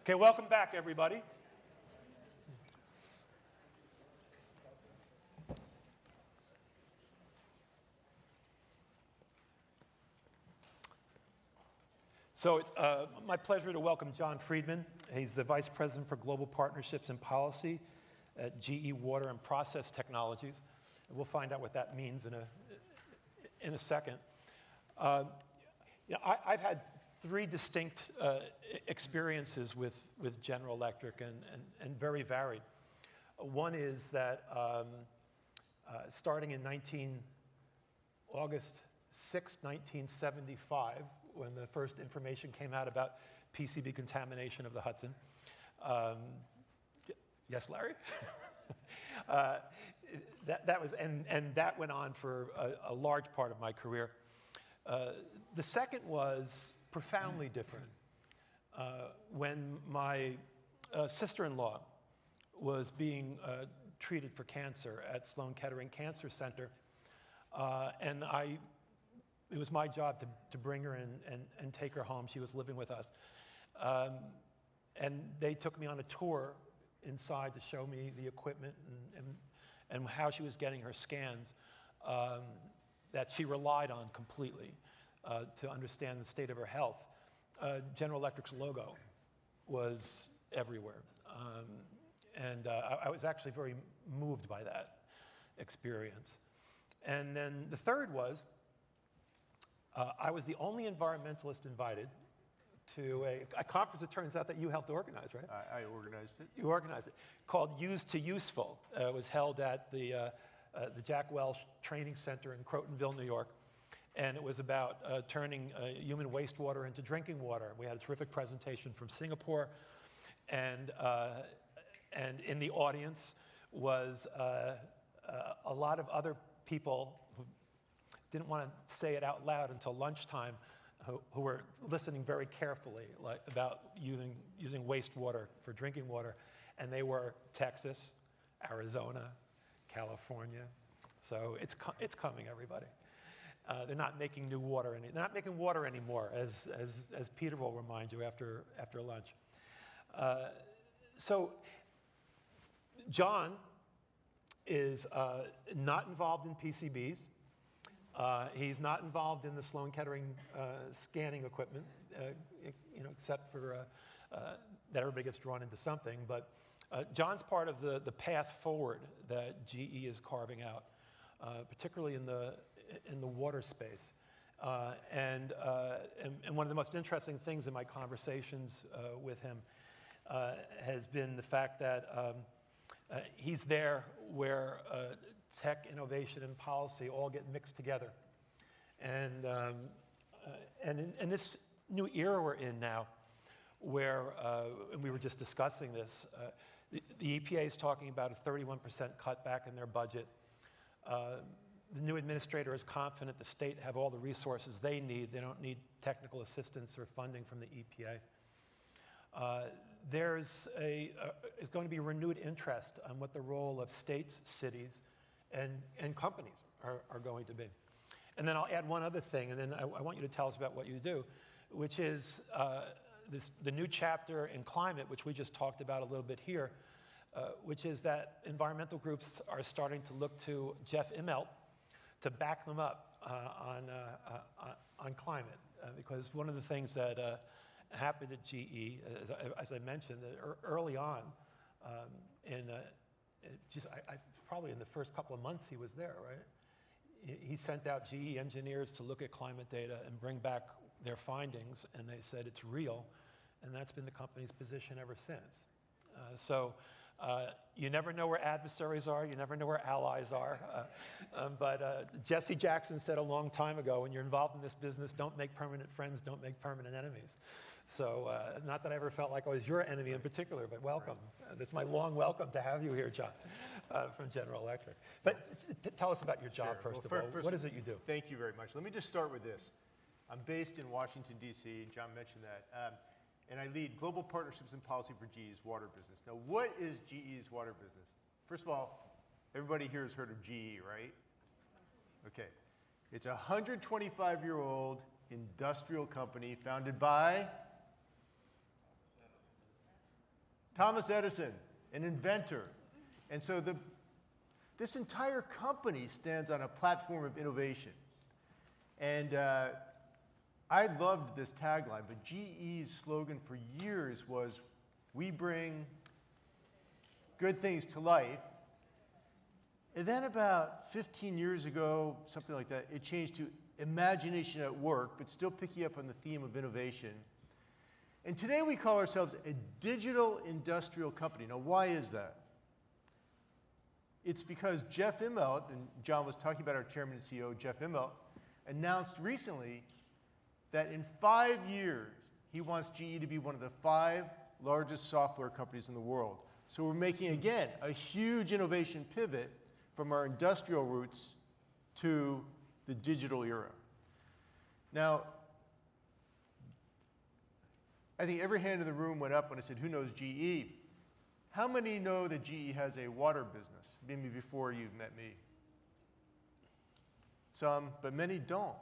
Okay, welcome back, everybody. So it's my pleasure to welcome John Freedman. He's the Vice President for Global Partnerships and Policy at GE Water and Process Technologies. And we'll find out what that means in a second. I've had three distinct experiences with General Electric and very varied. One is that starting in August 6, 1975, when the first information came out about PCB contamination of the Hudson. Yes, Larry? that went on for a large part of my career. The second was profoundly different. When my sister-in-law was being treated for cancer at Sloan Kettering Cancer Center, and it was my job to bring her and take her home. She was living with us. And they took me on a tour inside to show me the equipment and how she was getting her scans that she relied on completely to understand the state of her health. General Electric's logo was everywhere. And I was actually very moved by that experience. And then the third was, I was the only environmentalist invited to a conference, it turns out, that you helped organize, right? I organized it. You organized it, called Used to Useful. It was held at the Jack Welch Training Center in Crotonville, New York. And it was about turning human wastewater into drinking water. We had a terrific presentation from Singapore. And in the audience was a lot of other people who didn't want to say it out loud until lunchtime, who were listening very carefully about using wastewater for drinking water. And they were Texas, Arizona, California. So it's coming, everybody. They're not making new water they're not making water anymore, as Peter will remind you after lunch. So John is not involved in PCBs. He's not involved in the Sloan Kettering scanning equipment, except for that everybody gets drawn into something. But John's part of the path forward that GE is carving out, particularly in the water space. And one of the most interesting things in my conversations with him has been the fact that he's there where tech, innovation, and policy all get mixed together. And in this new era we're in now, where, and we were just discussing this, the EPA is talking about a 31% cutback in their budget. The new administrator is confident the state have all the resources they need. They don't need technical assistance or funding from the EPA. There's going to be renewed interest on what the role of states, cities, and companies are going to be. And then I'll add one other thing, and then I want you to tell us about what you do, which is the new chapter in climate, which we just talked about a little bit here, which is that environmental groups are starting to look to Jeff Immelt to back them up on climate. Because one of the things that happened at GE, as I mentioned, early on, probably in the first couple of months he was there, right? He sent out GE engineers to look at climate data and bring back their findings, and they said it's real, and that's been the company's position ever since. So you never know where adversaries are, you never know where allies are, but Jesse Jackson said a long time ago, when you're involved in this business, don't make permanent friends, don't make permanent enemies. So not that I ever felt like I was your enemy in particular, but welcome. It's my long welcome to have you here, John, from General Electric. But tell us about your job, first of all. What is it you do? Thank you very much. Let me just start with this. I'm based in Washington, D.C., and John mentioned that. And I lead global partnerships and policy for GE's water business. Now, what is GE's water business? First of all, everybody here has heard of GE, right? Okay. It's a 125-year-old industrial company founded by Thomas Edison, an inventor. And so this entire company stands on a platform of innovation. And I loved this tagline, but GE's slogan for years was, "We bring good things to life." And then about 15 years ago, something like that, it changed to imagination at work, but still picking up on the theme of innovation. And today we call ourselves a digital industrial company. Now, why is that? It's because Jeff Immelt, and John was talking about our chairman and CEO, Jeff Immelt, announced recently that in 5 years, he wants GE to be one of the 5 largest software companies in the world. So we're making, again, a huge innovation pivot from our industrial roots to the digital era. Now, I think every hand in the room went up when I said, who knows GE? How many know that GE has a water business? Maybe before you met me. Some, but many don't.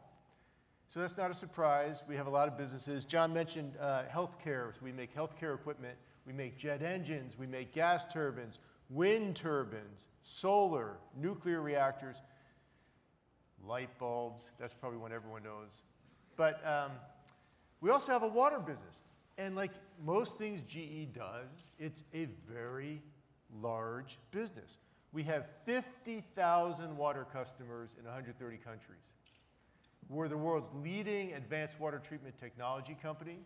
So that's not a surprise. We have a lot of businesses. John mentioned healthcare. So we make healthcare equipment. We make jet engines. We make gas turbines, wind turbines, solar, nuclear reactors, light bulbs. That's probably one everyone knows. But we also have a water business. And like most things GE does, it's a very large business. We have 50,000 water customers in 130 countries. We're the world's leading advanced water treatment technology company.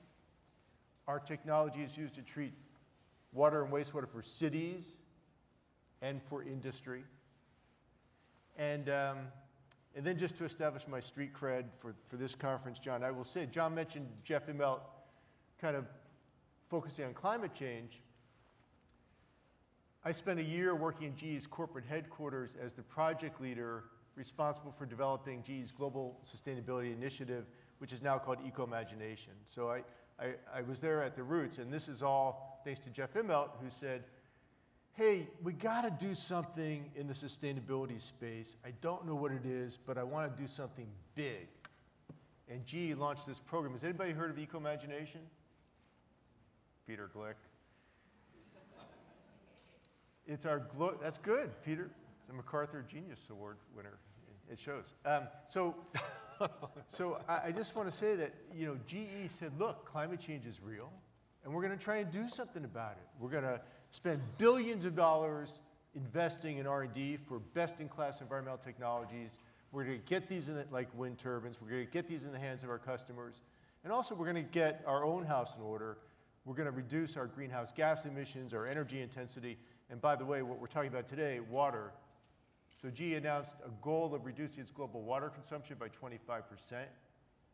Our technology is used to treat water and wastewater for cities and for industry. And then just to establish my street cred for this conference, John, I will say, John mentioned Jeff Immelt kind of focusing on climate change. I spent a year working in GE's corporate headquarters as the project leader responsible for developing GE's global sustainability initiative, which is now called Eco-Imagination. So I was there at the roots, and this is all thanks to Jeff Immelt, who said, hey, we got to do something in the sustainability space. I don't know what it is, but I want to do something big. And GE launched this program. Has anybody heard of Eco-Imagination? Peter Glick. It's our, that's good, Peter. It's a MacArthur Genius Award winner. It shows. So I just want to say that, you know, GE said, look, climate change is real, and we're going to try and do something about it. We're going to spend billions of dollars investing in R&D for best-in-class environmental technologies. We're going to get these in, like wind turbines. We're going to get these in the hands of our customers. And also, we're going to get our own house in order. We're going to reduce our greenhouse gas emissions, our energy intensity. And by the way, what we're talking about today, water. So GE announced a goal of reducing its global water consumption by 25%.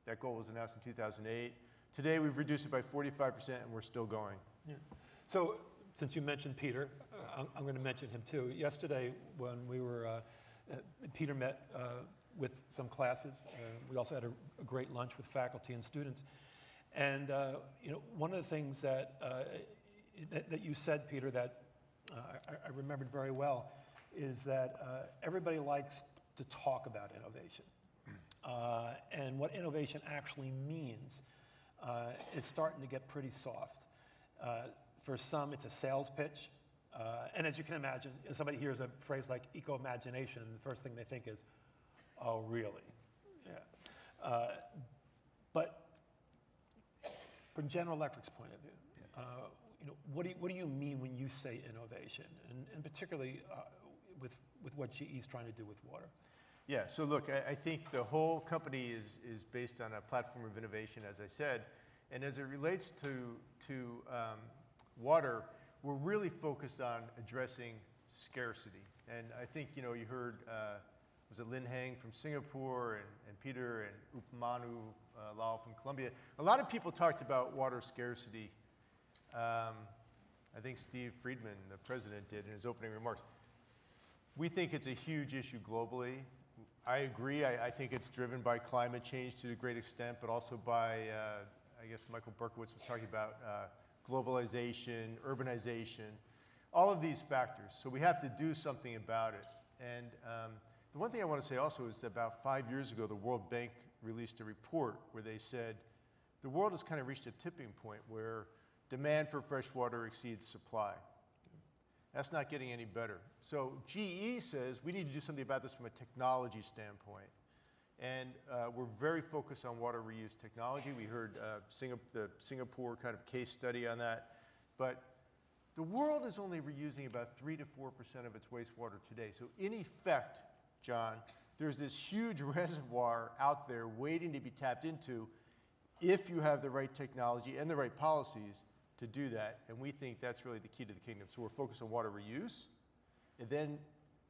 That goal was announced in 2008. Today, we've reduced it by 45%, and we're still going. Yeah. So since you mentioned Peter, I'm going to mention him too. Yesterday, when we were, Peter met with some classes. We also had a great lunch with faculty and students. And you know, one of the things that you said, Peter, that I remembered very well is that everybody likes to talk about innovation. And what innovation actually means is starting to get pretty soft. For some, it's a sales pitch. And as you can imagine, if somebody hears a phrase like eco-imagination, the first thing they think is, oh, really? Yeah. But from General Electric's point of view, you know, what do you mean when you say innovation, and particularly with what GE is trying to do with water? Yeah, so look, I think the whole company is based on a platform of innovation, as I said, and as it relates to water, we're really focused on addressing scarcity. And I think, you know, you heard, was it Lin Hang from Singapore and Peter and Upmanu Lal from Colombia. A lot of people talked about water scarcity. I think Steve Freedman, the president, did in his opening remarks. We think it's a huge issue globally. I agree. I think it's driven by climate change to a great extent, but also by, I guess Michael Berkowitz was talking about globalization, urbanization, all of these factors. So we have to do something about it. And the one thing I want to say also is that about 5 years ago, the World Bank released a report where they said the world has kind of reached a tipping point where demand for fresh water exceeds supply. That's not getting any better. So GE says we need to do something about this from a technology standpoint. And we're very focused on water reuse technology. We heard the Singapore kind of case study on that. But the world is only reusing about 3 to 4% of its wastewater today. So in effect, John, there's this huge reservoir out there waiting to be tapped into if you have the right technology and the right policies to do that. And we think that's really the key to the kingdom. So we're focused on water reuse. And then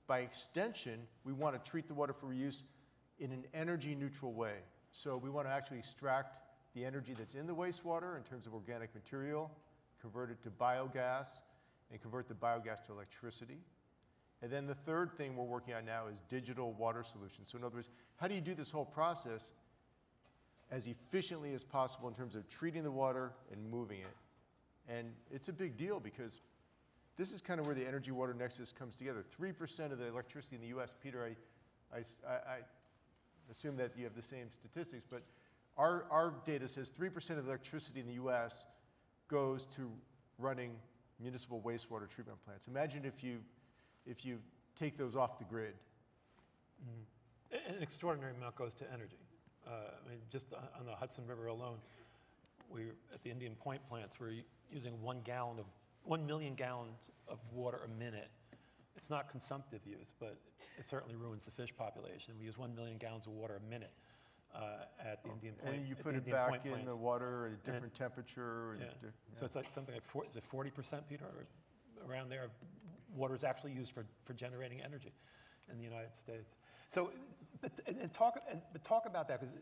by extension, we want to treat the water for reuse in an energy neutral way. So we want to actually extract the energy that's in the wastewater in terms of organic material, convert it to biogas, and convert the biogas to electricity. And then the third thing we're working on now is digital water solutions. So in other words, how do you do this whole process as efficiently as possible in terms of treating the water and moving it? And it's a big deal because this is kind of where the energy water nexus comes together. 3% of the electricity in the US, Peter, I assume that you have the same statistics, but our data says 3% of the electricity in the US goes to running municipal wastewater treatment plants. Imagine if you take those off the grid. Mm-hmm. An extraordinary amount goes to energy. I mean, just on the Hudson River alone, at the Indian Point plants, we're using 1 million gallons of water a minute. It's not consumptive use, but it certainly ruins the fish population. We use 1 million gallons of water a minute at the Indian Point. And you put it back in the water at a different temperature. Yeah. So it's like something like is it 40%, Peter, or around there? Water is actually used for generating energy in the United States. So, but talk about that, because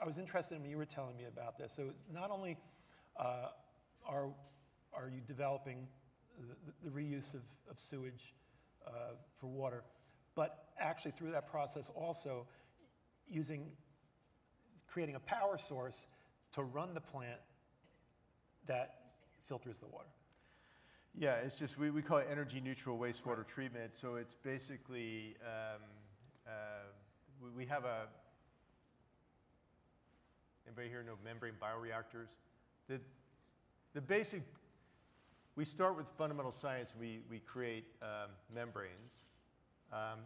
I was interested when you were telling me about this. So not only are you developing the reuse of sewage for water, but actually through that process also creating a power source to run the plant that filters the water. Yeah, it's just, we call it energy neutral wastewater treatment. So it's basically, we have anybody here know membrane bioreactors? The basic, we start with fundamental science. We create membranes.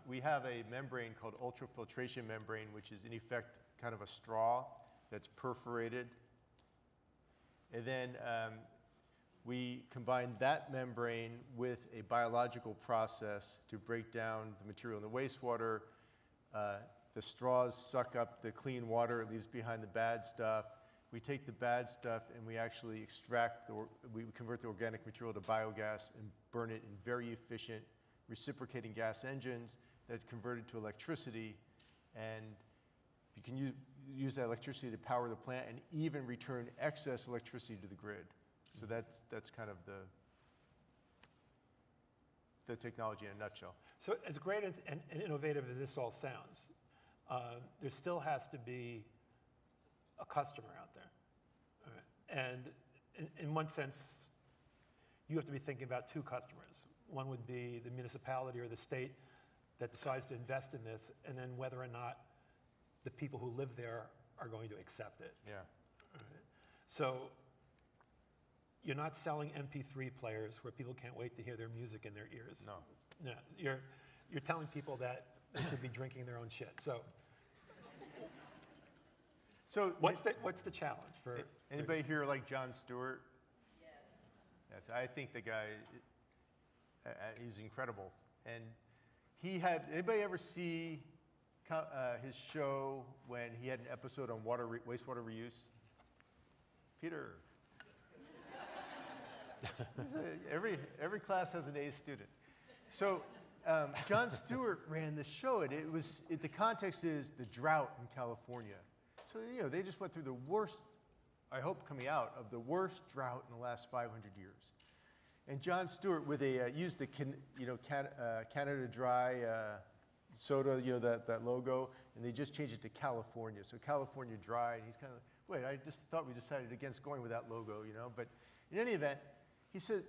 We have a membrane called ultrafiltration membrane, which is in effect kind of a straw that's perforated. And then we combine that membrane with a biological process to break down the material in the wastewater. The straws suck up the clean water, it leaves behind the bad stuff. We take the bad stuff and we actually we convert the organic material to biogas and burn it in very efficient reciprocating gas engines that convert it to electricity. And you can use that electricity to power the plant and even return excess electricity to the grid. So that's kind of the technology in a nutshell. So as great and innovative as this all sounds, there still has to be a customer out there. All right. And in one sense, you have to be thinking about two customers. One would be the municipality or the state that decides to invest in this, and then whether or not the people who live there are going to accept it. Yeah. All right. So you're not selling MP3 players where people can't wait to hear their music in their ears. No. No. You're telling people that they could be drinking their own shit. So what's the challenge for anybody here like Jon Stewart? Yes. Yes, I think the guy, he's incredible. And anybody ever see his show when he had an episode on wastewater reuse? Peter. Every class has an A student. So Jon Stewart ran the show, and the context is the drought in California. So they just went through the worst, I hope coming out, of the worst drought in the last 500 years. And Jon Stewart used the Canada Dry soda, that logo, and they just changed it to California. So California Dry, and he's kind of, wait, I just thought we decided against going with that logo, But in any event, he said,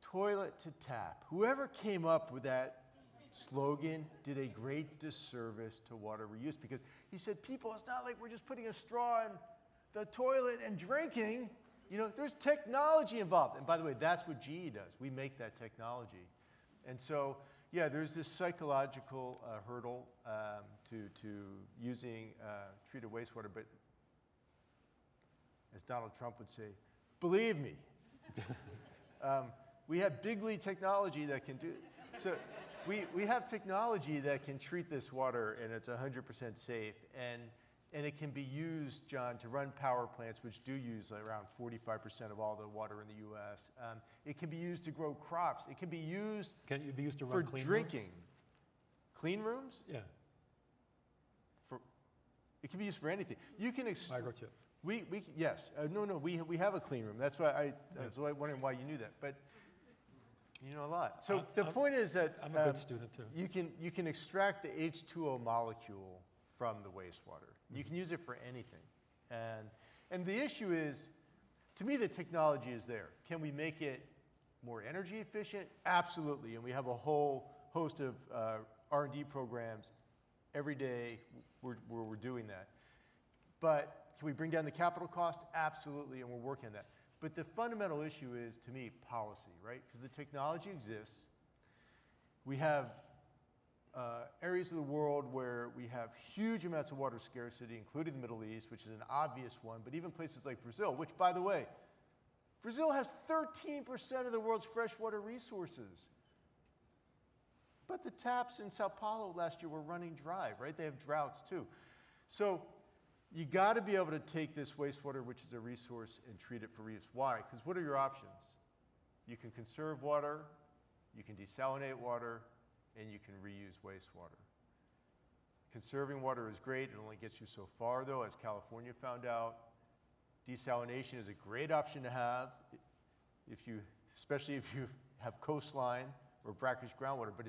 toilet to tap. Whoever came up with that slogan did a great disservice to water reuse, because he said, people, it's not like we're just putting a straw in the toilet and drinking. You know, there's technology involved. And by the way, that's what GE does. We make that technology. And so, yeah, there's this psychological hurdle to using treated wastewater. But as Donald Trump would say, believe me, we have big league technology that can do it. So we have technology that can treat this water, and it's 100% safe. And it can be used, John, to run power plants, which do use around 45% of all the water in the U.S. It can be used to grow crops. It can be used, to for run clean drinking. Rooms? Clean rooms? Yeah. It can be used for anything. You can Microchip. Yes. No. We have a clean room. That's why I was wondering why you knew that. But you know a lot. So the point is that I'm a good student too. You can extract the H2O molecule from the wastewater. You can use it for anything. And the issue is, to me, the technology is there. Can we make it more energy efficient? Absolutely. And we have a whole host of R&D programs every day where we're doing that. But can we bring down the capital cost? Absolutely, and we're working on that. But the fundamental issue is, to me, policy, right? Because the technology exists. We have areas of the world where we have huge amounts of water scarcity, including the Middle East, which is an obvious one, but even places like Brazil, which, by the way, Brazil has 13% of the world's freshwater resources. But the taps in Sao Paulo last year were running dry, right? They have droughts too. So you got to be able to take this wastewater, which is a resource, and treat it for reuse. Why? Because what are your options? You can conserve water, you can desalinate water, and you can reuse wastewater. Conserving water is great. It only gets you so far, though, as California found out. Desalination is a great option to have, especially if you have coastline or brackish groundwater, but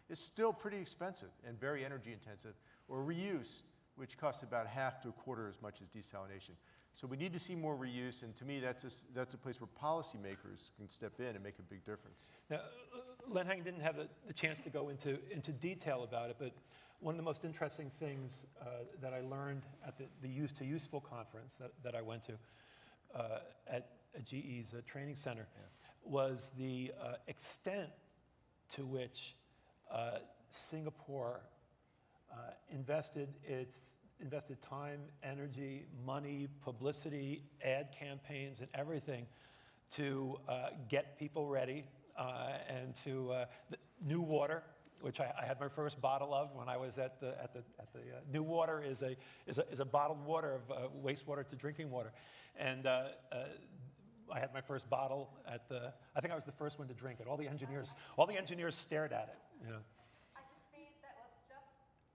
it's still pretty expensive and very energy intensive. Or reuse, which costs about half to a quarter as much as desalination. So we need to see more reuse, and to me, that's a place where policymakers can step in and make a big difference. Now, Len Hang didn't have the chance to go into detail about it, but one of the most interesting things that I learned at the Use to Useful conference that I went to at GE's training center was the extent to which Singapore invested time, energy, money, publicity, ad campaigns, and everything to get people ready and to New Water, which I had my first bottle of when I was at the New Water is a bottled water of wastewater to drinking water, and I had my first bottle at I think I was the first one to drink it. All the engineers stared at it. You know. I can see that was just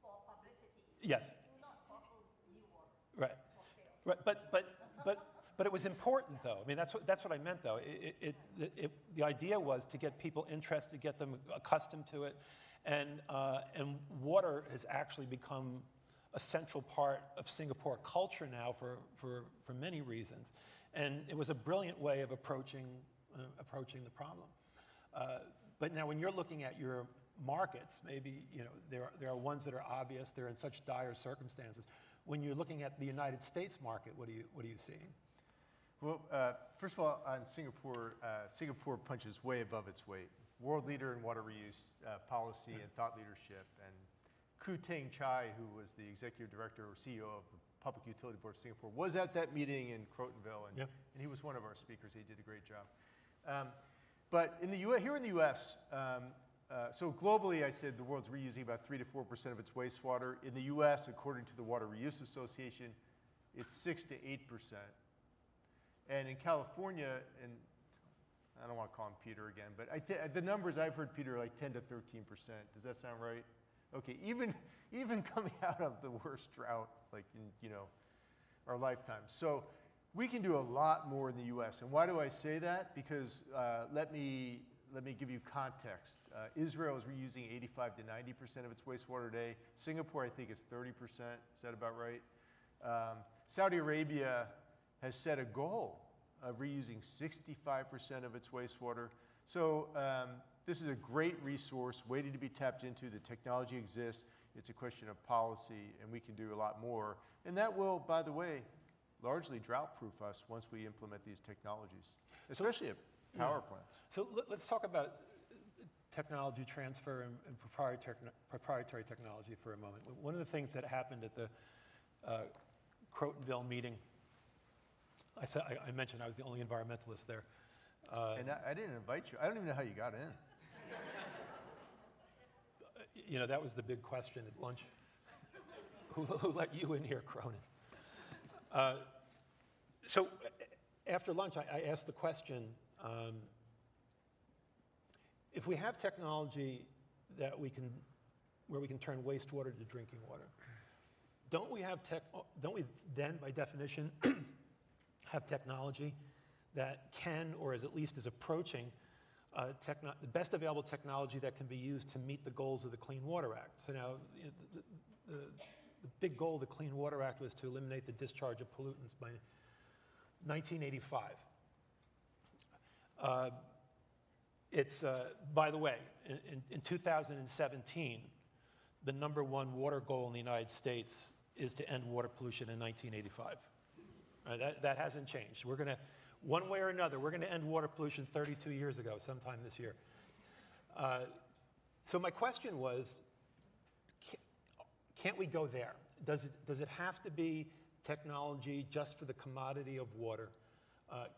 for publicity. Yes. Do not bottle New Water. Right. For sale. Right. But it was important, though. I mean, that's what I meant, though. The idea was to get people interested, get them accustomed to it, and water has actually become a central part of Singapore culture now for many reasons, and it was a brilliant way of approaching the problem. But now, when you're looking at your markets, maybe there are ones that are obvious. They're in such dire circumstances. When you're looking at the United States market, what are you seeing? Well, first of all, on Singapore, Singapore punches way above its weight. World leader in water reuse policy and thought leadership. And Khoo Teng Chai, who was the executive director or CEO of the Public Utility Board of Singapore, was at that meeting in Crotonville, and he was one of our speakers. He did a great job. But in the here in the U.S., so globally, I said the world's reusing about 3 to 4% of its wastewater. In the U.S., according to the Water Reuse Association, it's 6 to 8%. And in California, and I don't want to call him Peter again, but the numbers I've heard, Peter, are like 10 to 13%. Does that sound right? Okay, even coming out of the worst drought, like in our lifetime. So we can do a lot more in the U.S. And why do I say that? Because let me give you context. Israel is reusing 85 to 90% of its wastewater today. Singapore, I think, is 30%. Is that about right? Saudi Arabia has set a goal of reusing 65% of its wastewater. So this is a great resource waiting to be tapped into. The technology exists. It's a question of policy, and we can do a lot more. And that will, by the way, largely drought-proof us once we implement these technologies, especially at power plants. So let's talk about technology transfer and proprietary technology for a moment. One of the things that happened at the Crotonville meeting, I mentioned I was the only environmentalist there. And I didn't invite you. I don't even know how you got in. You know, that was the big question at lunch. Who let you in here, Cronin? So after lunch, I asked the question, if we have technology where we can turn wastewater to drinking water, don't we then, by definition, have technology that can, or is at least is approaching, the best available technology that can be used to meet the goals of the Clean Water Act? So now, the big goal of the Clean Water Act was to eliminate the discharge of pollutants by 1985. By the way, in 2017, the #1 water goal in the United States is to end water pollution in 1985. That hasn't changed. We're going to, one way or another, we're going to end water pollution 32 years ago, sometime this year. So my question was, can't we go there? Does it have to be technology just for the commodity of water?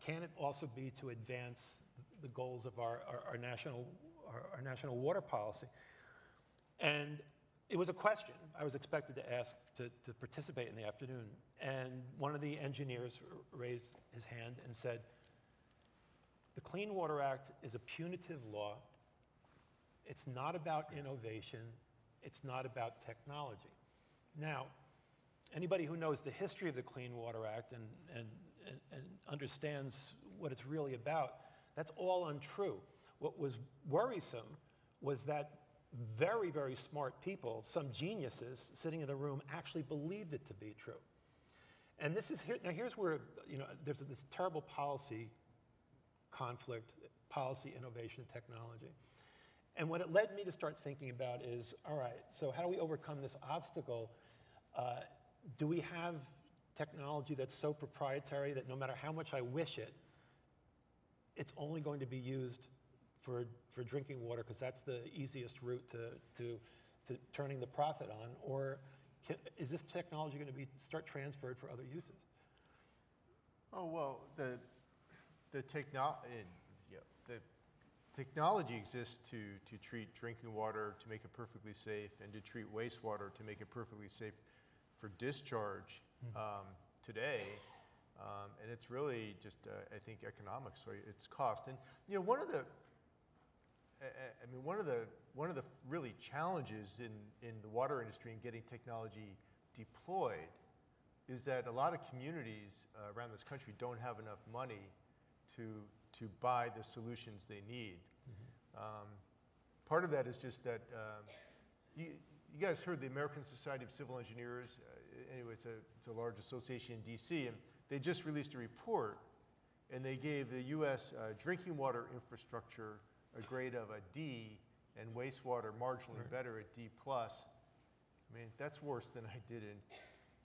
Can it also be to advance the goals of our national water policy? And it was a question I was expected to ask to participate in the afternoon. And one of the engineers raised his hand and said, the Clean Water Act is a punitive law. It's not about innovation. It's not about technology. Now, anybody who knows the history of the Clean Water Act and understands what it's really about, that's all untrue. What was worrisome was that very, very smart people, some geniuses sitting in the room, actually believed it to be true. And this is now here's where, you know, there's this terrible policy conflict, policy, innovation, technology. And what it led me to start thinking about is, all right, so how do we overcome this obstacle? Do we have technology that's so proprietary that no matter how much I wish it, it's only going to be used for drinking water because that's the easiest route to turning the profit on? Or is this technology going to start transferred for other uses? Oh, well, the technology exists to treat drinking water, to make it perfectly safe, and to treat wastewater to make it perfectly safe for discharge today. And it's really just, I think, economics. So it's cost. And you know, one of the really challenges in the water industry in getting technology deployed is that a lot of communities around this country don't have enough money to buy the solutions they need. Part of that is just that you guys heard the American Society of Civil Engineers. Anyway, it's a large association in DC, and they just released a report, and they gave the U.S. Drinking water infrastructure a grade of a D, and wastewater marginally better at D+. I mean, that's worse than I did in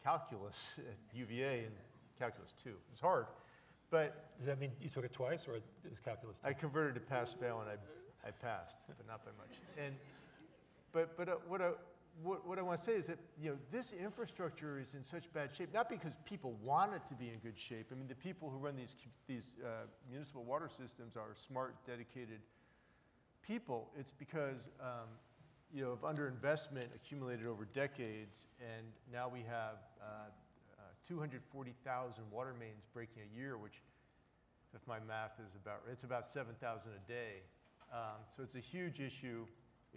calculus at UVA and calculus 2. It's hard, but does that mean you took it twice, or is calculus 2? I converted to pass-fail, and I passed, but not by much. And what I want to say is that, you know, this infrastructure is in such bad shape, not because people want it to be in good shape. I mean, the people who run these municipal water systems are smart, dedicated people. It's because you know, of underinvestment accumulated over decades, and now we have 240,000 water mains breaking a year, which, if my math is it's about 7,000 a day. So it's a huge issue.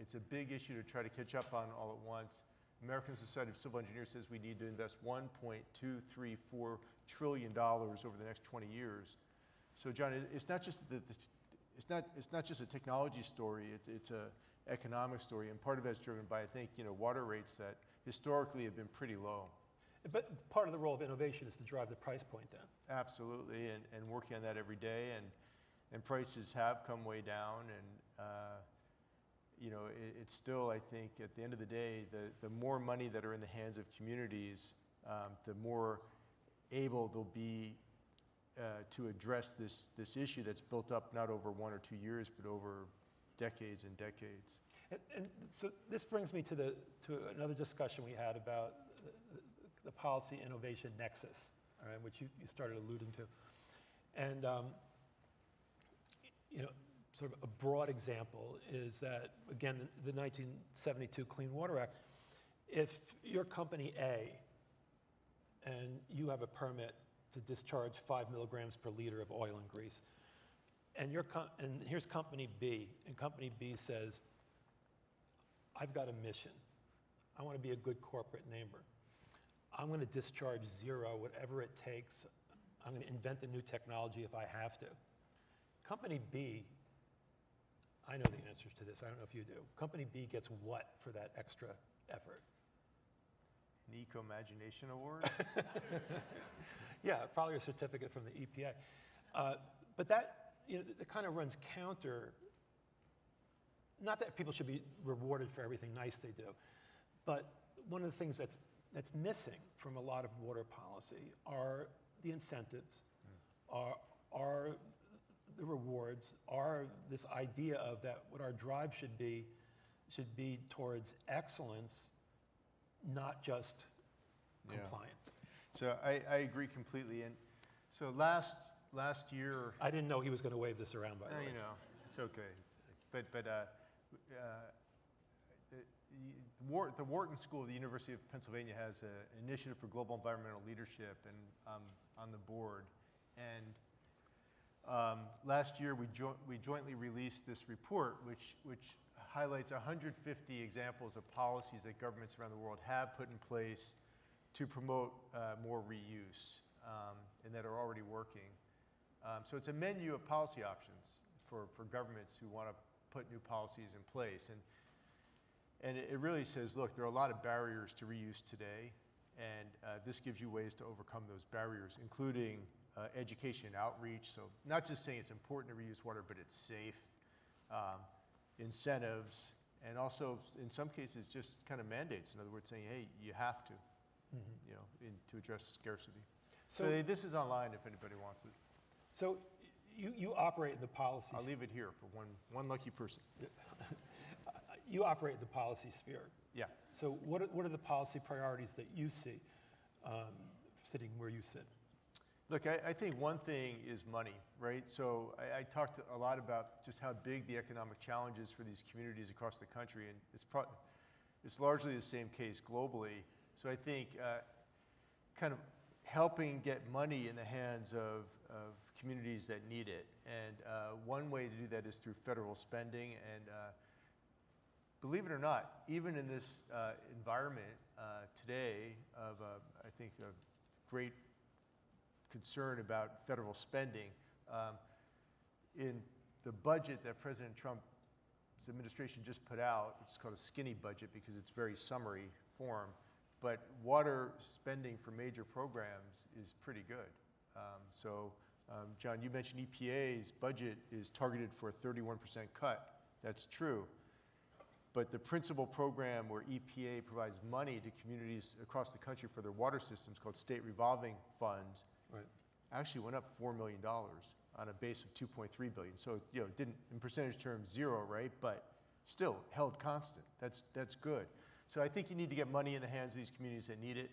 It's a big issue to try to catch up on all at once. American Society of Civil Engineers says we need to invest $1.234 trillion over the next 20 years. So, John, it's not just it's not just a technology story. It's a economic story, and part of that is driven by, I think, you know, water rates that historically have been pretty low. But part of the role of innovation is to drive the price point down. Absolutely, and working on that every day, and prices have come way down, and you know, it's still, I think, at the end of the day, the more money that are in the hands of communities, the more able they'll be to address this issue that's built up not over 1 or 2 years, but over decades and decades. And so this brings me to another discussion we had about the policy innovation nexus, all right, which you started alluding to. And you know, sort of a broad example is that, again, the 1972 Clean Water Act, if you're company A and you have a permit to discharge 5 milligrams per liter of oil and grease, and here's company B, and company B says, I've got a mission. I want to be a good corporate neighbor. I'm going to discharge 0, whatever it takes. I'm going to invent a new technology if I have to. Company B, I know the answers to this. I don't know if you do. Company B gets what for that extra effort? An Eco-Imagination Award? Yeah, probably a certificate from the EPA. But that, you know, it kind of runs counter. Not that people should be rewarded for everything nice they do, but one of the things that's missing from a lot of water policy are the incentives, are the rewards, are this idea of that what our drive should be towards excellence, not just compliance. So I agree completely. And so last year, I didn't know he was going to wave this around, by the way. you know, it's okay. But the Wharton School of the University of Pennsylvania has an initiative for global environmental leadership, and I'm on the board. And last year, we jointly released this report, which highlights 150 examples of policies that governments around the world have put in place to promote more reuse, and that are already working. So it's a menu of policy options for governments who want to put new policies in place. And it really says, look, there are a lot of barriers to reuse today, and this gives you ways to overcome those barriers, including education and outreach. So not just saying it's important to reuse water, but it's safe, incentives, and also in some cases just kind of mandates. In other words, saying, hey, you have to, you know, to address scarcity. So this is online if anybody wants it. So you operate in the policy. I'll leave it here for one lucky person. You operate in the policy sphere. Yeah. So what are the policy priorities that you see sitting where you sit? Look, I think one thing is money, right? So I talked a lot about just how big the economic challenge is for these communities across the country, and it's largely the same case globally. So I think kind of helping get money in the hands of communities that need it. And one way to do that is through federal spending. And believe it or not, even in this environment today of, I think, a great concern about federal spending, in the budget that President Trump's administration just put out, which is called a skinny budget because it's very summary form, but water spending for major programs is pretty good. John, you mentioned EPA's budget is targeted for a 31% cut. That's true. But the principal program where EPA provides money to communities across the country for their water systems, called state revolving funds, actually went up $4 million on a base of $2.3 billion. So, you know, it didn't, in percentage terms, 0, right? But still held constant. That's good. So I think you need to get money in the hands of these communities that need it.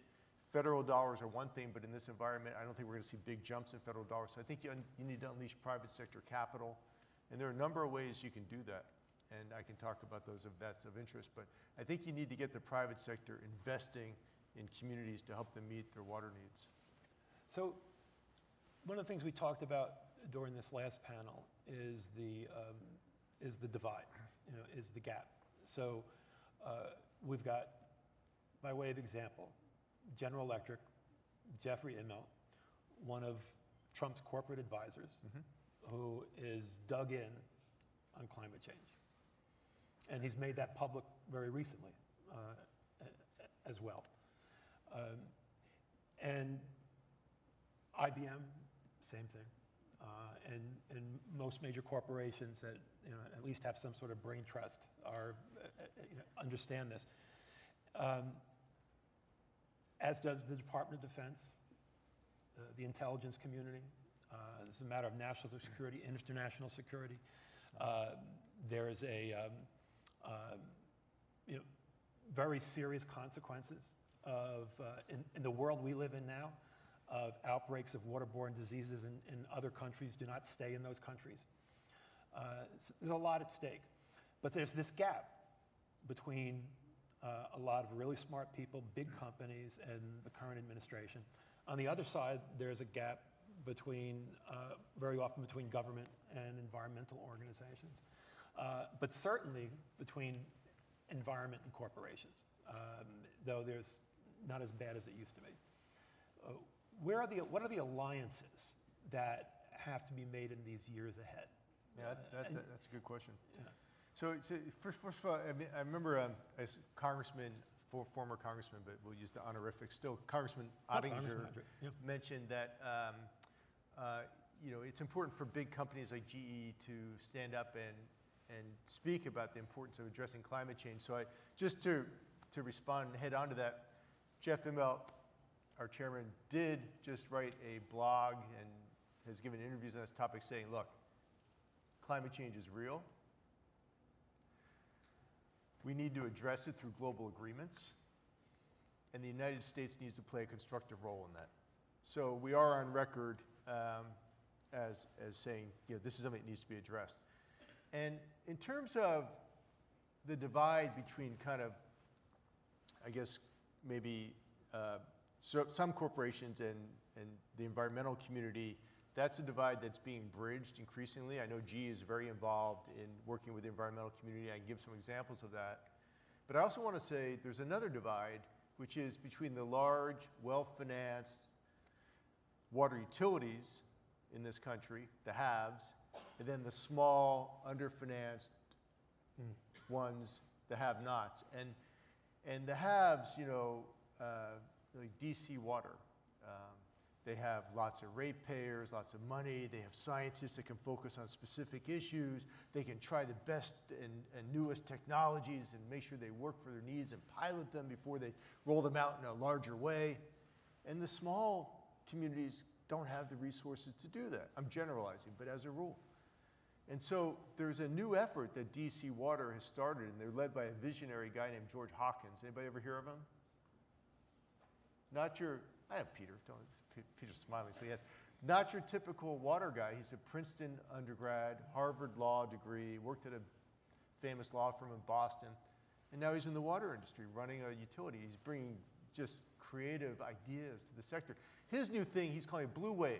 Federal dollars are one thing, but in this environment, I don't think we're going to see big jumps in federal dollars. So I think you need to unleash private sector capital. And there are a number of ways you can do that. And I can talk about those if that's of interest. But I think you need to get the private sector investing in communities to help them meet their water needs. So one of the things we talked about during this last panel is the divide, you know, is the gap. So we've got, by way of example, General Electric, Jeffrey Immelt, one of Trump's corporate advisors, who is dug in on climate change. And he's made that public very recently as well. And IBM, same thing. And most major corporations that, you know, at least have some sort of brain trust are, you know, understand this. As does the Department of Defense, the intelligence community. This is a matter of national security, international security. There is very serious consequences of, in the world we live in now, of outbreaks of waterborne diseases in other countries. Do not stay in those countries. So there's a lot at stake. But there's this gap between a lot of really smart people, big companies, and the current administration. On the other side, there's a gap between, very often between government and environmental organizations. But certainly between environment and corporations, though there's not as bad as it used to be. What are the alliances that have to be made in these years ahead? Yeah, that's a good question. Yeah. So first of all, I remember as congressman, former congressman, but we'll use the honorific, still Congressman Ottinger yeah. mentioned that it's important for big companies like GE to stand up and speak about the importance of addressing climate change. So just to respond and head on to that, Jeff Immelt, our chairman, did just write a blog and has given interviews on this topic saying, look, climate change is real. We need to address it through global agreements, and the United States needs to play a constructive role in that. So we are on record as saying, this is something that needs to be addressed. And in terms of the divide between kind of, I guess, maybe some corporations and the environmental community, that's a divide that's being bridged increasingly. I know GE is very involved in working with the environmental community. I can give some examples of that. But I also want to say there's another divide, which is between the large, well-financed water utilities in this country, the haves, and then the small, underfinanced ones, the have-nots. And the haves, like DC Water, they have lots of ratepayers, lots of money. They have scientists that can focus on specific issues. They can try the best and newest technologies and make sure they work for their needs and pilot them before they roll them out in a larger way. And the small communities don't have the resources to do that. I'm generalizing, but as a rule. And so there's a new effort that DC Water has started, and they're led by a visionary guy named George Hawkins. Anybody ever hear of him? I have Peter. Peter's smiling, so yes. Not your typical water guy. He's a Princeton undergrad, Harvard law degree, worked at a famous law firm in Boston, and now he's in the water industry running a utility. He's bringing just creative ideas to the sector. His new thing, he's calling Blue Wave.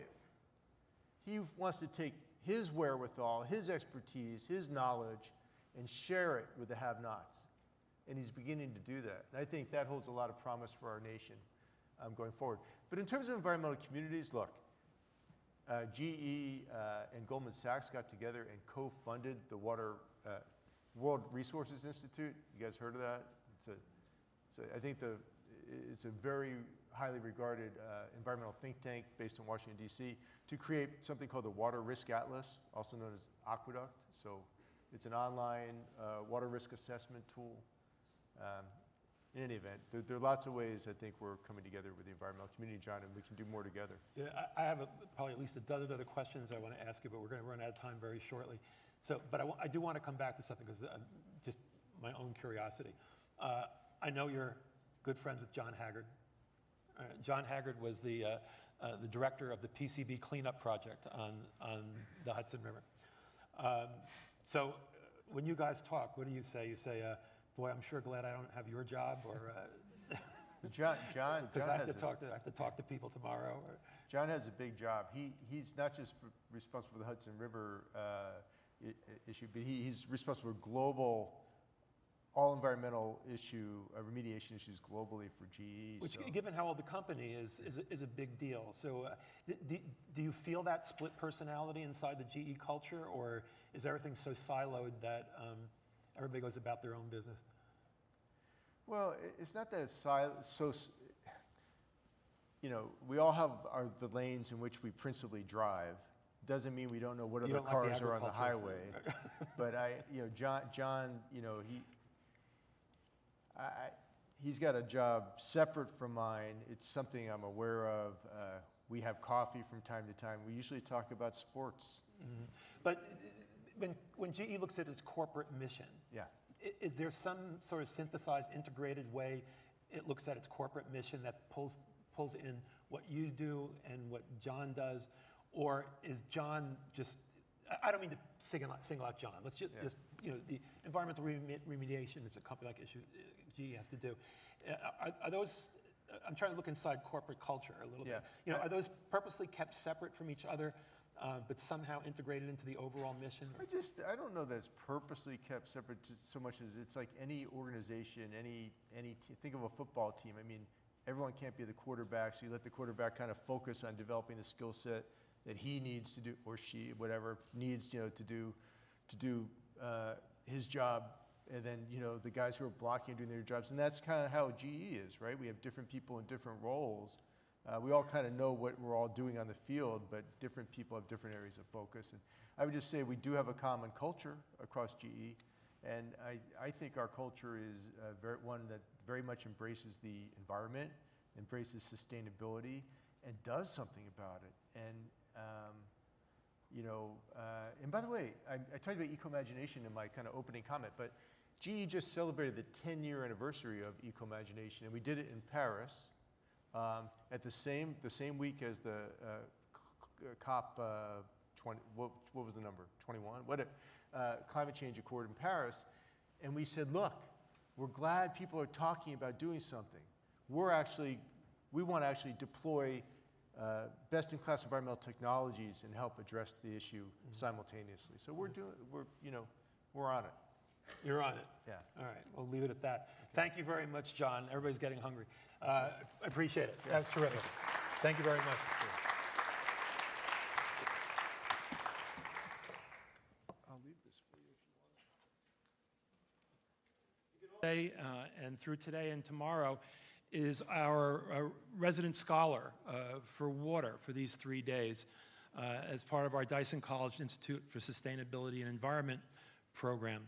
He wants to take his wherewithal, his expertise, his knowledge, and share it with the have-nots. And he's beginning to do that. And I think that holds a lot of promise for our nation going forward. But in terms of environmental communities, look, GE and Goldman Sachs got together and co-funded the World Resources Institute. You guys heard of that? I think it's a very highly regarded environmental think tank based in Washington, D.C., to create something called the Water Risk Atlas, also known as Aqueduct. So it's an online water risk assessment tool. In any event, there are lots of ways I think we're coming together with the environmental community, John, and we can do more together. Yeah, I have probably at least a dozen other questions I want to ask you, but we're going to run out of time very shortly. So, but I do want to come back to something because just my own curiosity. I know you're good friends with John Haggard. John Haggard was the director of the PCB cleanup project on the Hudson River. So when you guys talk, what do you say? You say, boy, I'm sure glad I don't have your job, or John because I have to talk to people tomorrow. Or, John has a big job. He's not just responsible for the Hudson River issue, but he's responsible for global, all environmental remediation issues globally for GE. Which, given how old the company is a big deal. So do you feel that split personality inside the GE culture, or is everything so siloed that everybody goes about their own business? Well, it's not that it's so, we all have the lanes in which we principally drive. Doesn't mean we don't know what other cars are on the highway. But John, he's got a job separate from mine. It's something I'm aware of. We have coffee from time to time. We usually talk about sports. But when GE looks at its corporate mission, Yeah. is there some sort of synthesized, integrated way it looks at its corporate mission that pulls in what you do and what John does? Or is John just, I don't mean to single out John. Let's just, the environmental remediation is a company like issue GE has to do. Are those, I'm trying to look inside corporate culture a little bit. Are those purposely kept separate from each other, but somehow integrated into the overall mission? I don't know that it's purposely kept separate so much as it's like any organization, think of a football team. I mean, everyone can't be the quarterback, so you let the quarterback kind of focus on developing the skill set that he needs to do, or she, whatever, needs to do his job, and then the guys who are blocking are doing their jobs, and that's kind of how GE is, right? We have different people in different roles. We all kind of know what we're all doing on the field, but different people have different areas of focus. And I would just say we do have a common culture across GE, and I think our culture is one that very much embraces the environment, embraces sustainability, and does something about it. And and by the way, I talked about eco-imagination in my kind of opening comment, but GE just celebrated the 10-year anniversary of eco-imagination, and we did it in Paris at the same week as the COP 20. What was the number? 21. Climate change accord in Paris, and we said, look, we're glad people are talking about doing something. We want to actually deploy best-in-class environmental technologies and help address the issue simultaneously. So we're on it. You're on it. Yeah. All right. We'll leave it at that. Okay. Thank you very much, John. Everybody's getting hungry. I appreciate it. Yeah. That's terrific. Thank you very much. I'll leave this for you if you want. And through today and tomorrow is our resident scholar for water for these 3 days as part of our Dyson College Institute for Sustainability and Environment program.